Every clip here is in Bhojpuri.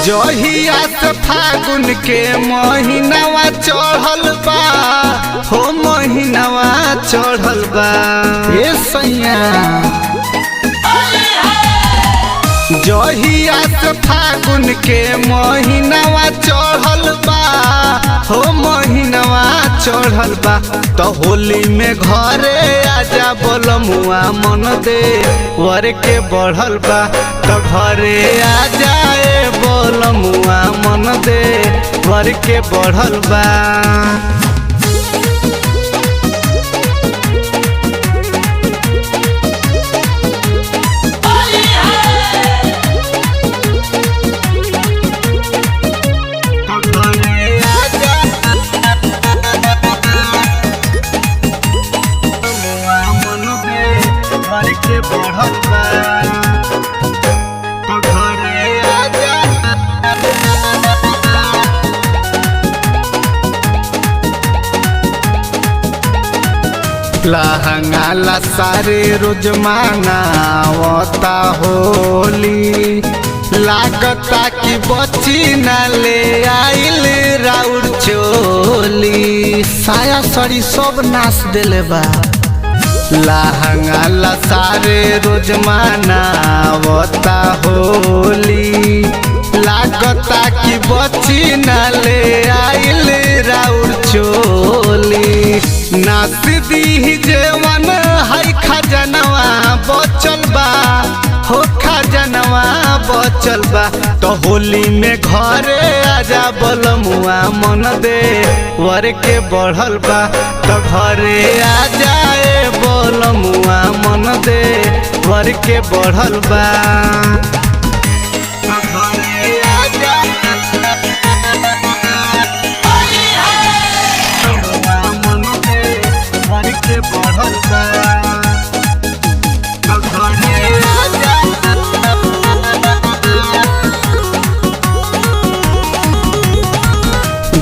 जहिया से फागुन के महीनावा चढ़ल बा हो महीनावा चढ़ल बा ए सैया। जहिया से फागुन के महीनावा चढ़ल बा हो महीनावा चढ़ल बा तो होली में घरे आजा बोलमुआ मन दे वर के बढ़ल बा तो घरे आजा बोलमुआ मन दे वर के बढ़ल बा। लहंगा ला सारे रोज मांगावता होली लागता कि बची न ले आइल राउर चोली साया सड़ी सब नाश देले बा। लहंगा ला सारे रोज मांगावता होली लागता कि बची न ले आइल राउर चोली नाच दी जेवन है खजनवा बचल बा हो खजनवा बचल बा तो होली में घरे आजा बोलमुआ मन दे वर के बढ़ल बा तो घरे आजा बोलमुआ मन दे वर के बढ़ल बा।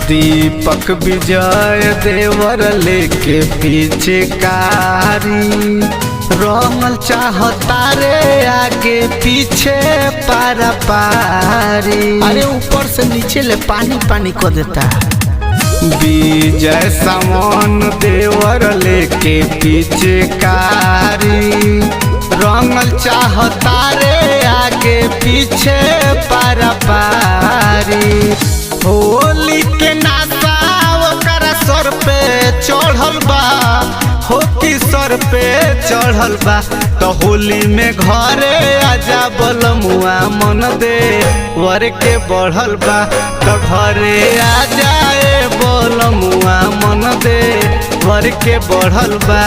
दीपक विजय देवर लेके पीछे कारी रंगल चाहता रे आगे पीछे पारा पारी अरे ऊपर से नीचे ले पानी पानी को देता। विजय सामान देवर लेके पीछे कारी रंगल चाहता रे आगे पीछे पारा पारी होली के नासा ओकरा सर पे चढ़ल बा हो कि सर पे चढ़ल बा तो होली में घरे आजा बोलमुआ मन दे वर के बढ़ल बा तो घरे आजा बोलमुआ मन दे वर के बढ़ल बा।